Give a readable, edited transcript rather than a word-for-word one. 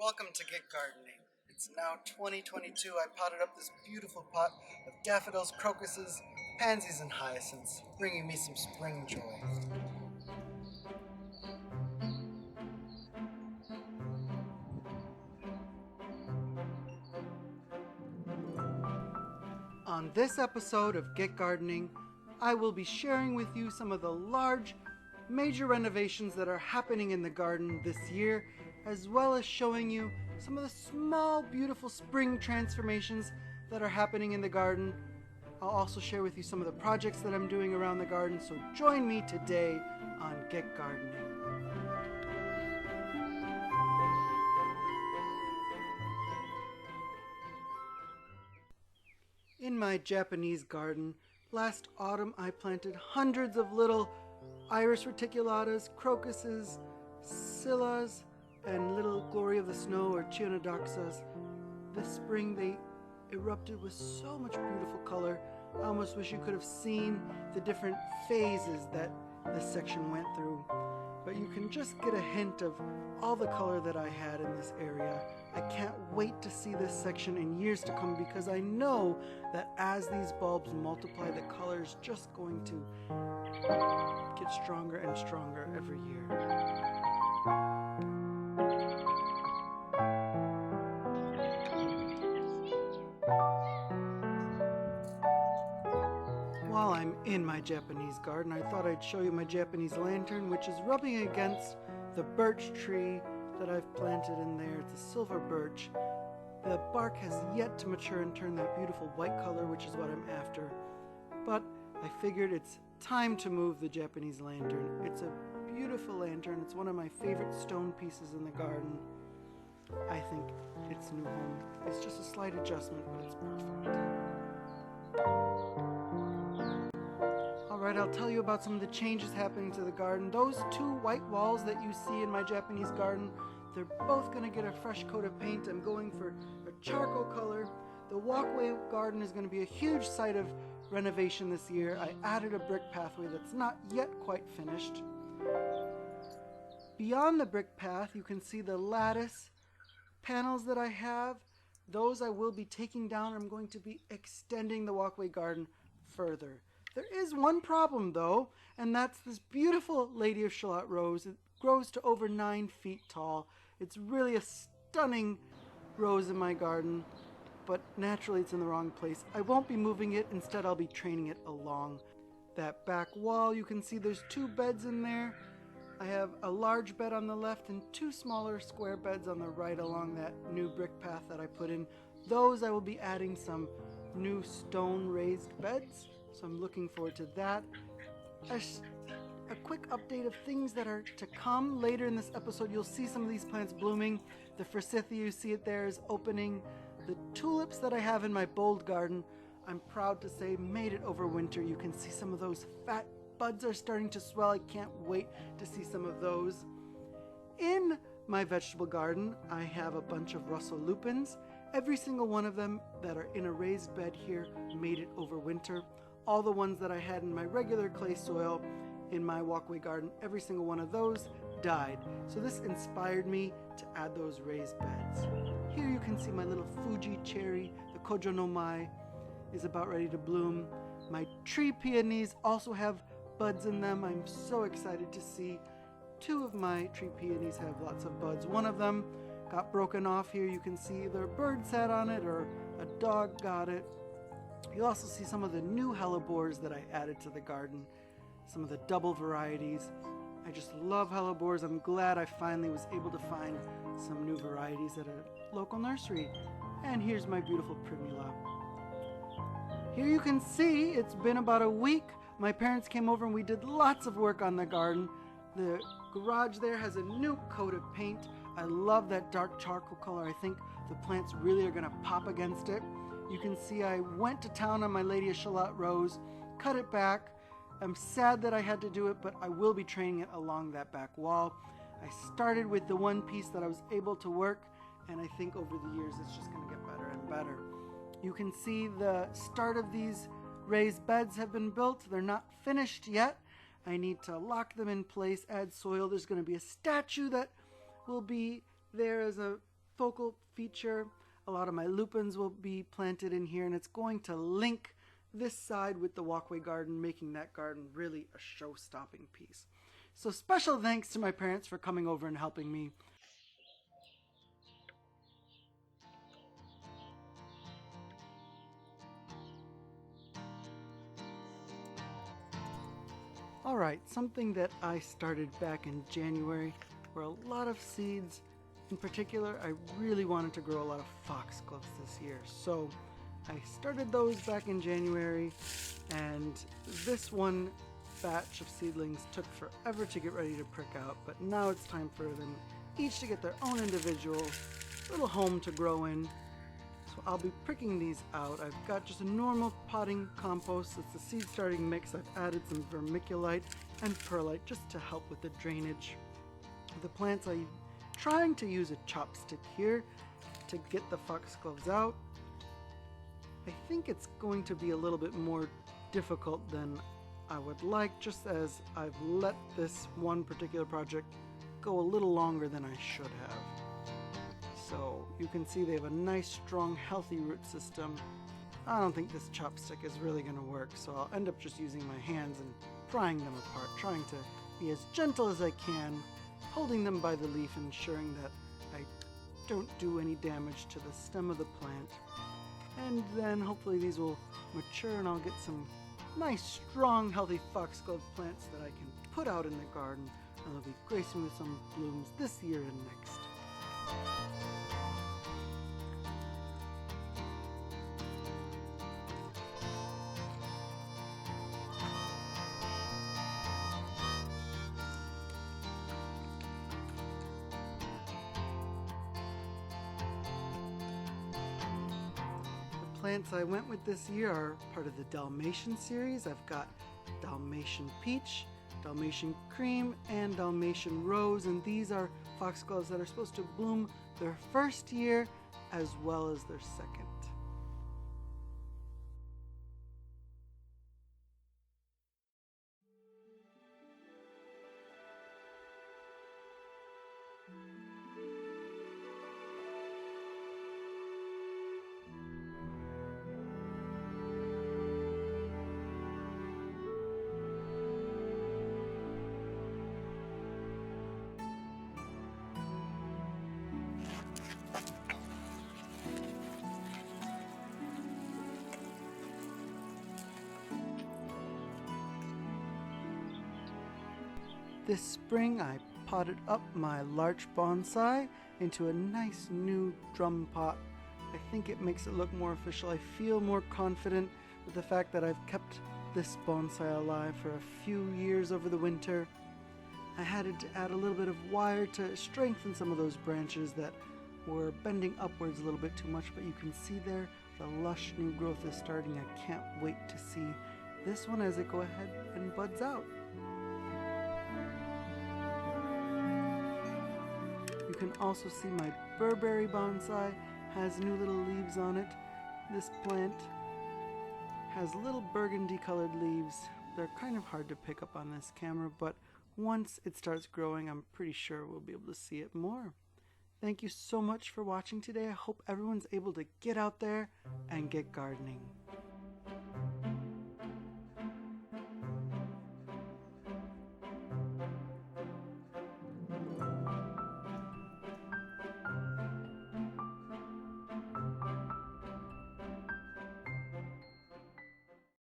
Welcome to Get Gardening. It's now 2022. I potted up this beautiful pot of daffodils, crocuses, pansies, and hyacinths, bringing me some spring joy. On this episode of Get Gardening, I will be sharing with you some of the large, major renovations that are happening in the garden this year, as well as showing you some of the small, beautiful spring transformations that are happening in the garden. I'll also share with you some of the projects that I'm doing around the garden, so join me today on Get Gardening. In my Japanese garden, last autumn I planted hundreds of little iris reticulatas, crocuses, scillas, and little glory of the snow or chionodoxas. This spring they erupted with so much beautiful color. I almost wish you could have seen the different phases that this section went through. But you can just get a hint of all the color that I had in this area. I can't wait to see this section in years to come because I know that as these bulbs multiply, the color is just going to get stronger and stronger every year. While I'm in my Japanese garden, I thought I'd show you my Japanese lantern, which is rubbing against the birch tree that I've planted in there. It's a silver birch. The bark has yet to mature and turn that beautiful white color, which is what I'm after. But I figured it's time to move the Japanese lantern. It's a beautiful lantern. It's one of my favorite stone pieces in the garden. I think its new home is just a slight adjustment, but it's perfect. Alright, I'll tell you about some of the changes happening to the garden. Those two white walls that you see in my Japanese garden, they're both going to get a fresh coat of paint. I'm going for a charcoal color. The walkway garden is going to be a huge site of renovation this year. I added a brick pathway that's not yet quite finished. Beyond the brick path, you can see the lattice panels that I have. Those I will be taking down. I'm going to be extending the walkway garden further. There is one problem though, and that's this beautiful Lady of Shalott rose. It grows to over 9 feet tall. It's really a stunning rose in my garden, but naturally it's in the wrong place. I won't be moving it. Instead, I'll be training it along that back wall. You can see there's 2 beds in there. I have a large bed on the left and 2 smaller square beds on the right along that new brick path that I put in. Those I will be adding some new stone raised beds, so I'm looking forward to that. A quick update of things that are to come later in this episode. You'll see some of these plants blooming. The forsythia, you see it there, is opening. The tulips that I have in my bold garden, I'm proud to say, made it over winter. You can see some of those fat buds are starting to swell. I can't wait to see some of those. In my vegetable garden, I have a bunch of Russell lupins. Every single one of them that are in a raised bed here made it over winter. All the ones that I had in my regular clay soil in my walkway garden, every single one of those died. So this inspired me to add those raised beds. Here you can see my little Fuji cherry, the Kojo no Mai, is about ready to bloom. My tree peonies also have buds in them. I'm so excited to see 2 of my tree peonies have lots of buds. One of them got broken off here. You can see either a bird sat on it or a dog got it. You'll also see some of the new hellebores that I added to the garden, some of the double varieties. I just love hellebores. I'm glad I finally was able to find some new varieties at a local nursery. And here's my beautiful primula. Here you can see it's been about a week. My parents came over and we did lots of work on the garden. The garage there has a new coat of paint. I love that dark charcoal color. I think the plants really are going to pop against it. You can see I went to town on my Lady of Shalott rose, cut it back. I'm sad that I had to do it, but I will be training it along that back wall. I started with the one piece that I was able to work, and I think over the years it's just going to get better and better. You can see the start of these raised beds have been built. They're not finished yet. I need to lock them in place, add soil. There's going to be a statue that will be there as a focal feature. A lot of my lupins will be planted in here, and it's going to link this side with the walkway garden, making that garden really a show-stopping piece. So special thanks to my parents for coming over and helping me. Alright, something that I started back in January were a lot of seeds. In particular, I really wanted to grow a lot of foxgloves this year, so I started those back in January, and this one batch of seedlings took forever to get ready to prick out, but now it's time for them each to get their own individual little home to grow in. So I'll be pricking these out. I've got just a normal potting compost. It's a seed starting mix. I've added some vermiculite and perlite just to help with the drainage. The plants, I'm trying to use a chopstick here to get the foxgloves out. I think it's going to be a little bit more difficult than I would like, just as I've let this one particular project go a little longer than I should have. So you can see they have a nice, strong, healthy root system. I don't think this chopstick is really going to work, so I'll end up just using my hands and prying them apart, trying to be as gentle as I can, holding them by the leaf, ensuring that I don't do any damage to the stem of the plant. And then hopefully these will mature and I'll get some nice, strong, healthy foxglove plants that I can put out in the garden, and they'll be gracing with some blooms this year and next. Plants I went with this year are part of the Dalmatian series. I've got Dalmatian Peach, Dalmatian Cream, and Dalmatian Rose, and these are foxgloves that are supposed to bloom their first year as well as their second. This spring I potted up my larch bonsai into a nice new drum pot. I think it makes it look more official. I feel more confident with the fact that I've kept this bonsai alive for a few years over the winter. I had to add a little bit of wire to strengthen some of those branches that were bending upwards a little bit too much, but you can see there the lush new growth is starting. I can't wait to see this one as it go ahead and buds out. You can also see my Burberry bonsai has new little leaves on it. This plant has little burgundy colored leaves. They're kind of hard to pick up on this camera, but once it starts growing, I'm pretty sure we'll be able to see it more. Thank you so much for watching today. I hope everyone's able to get out there and get gardening.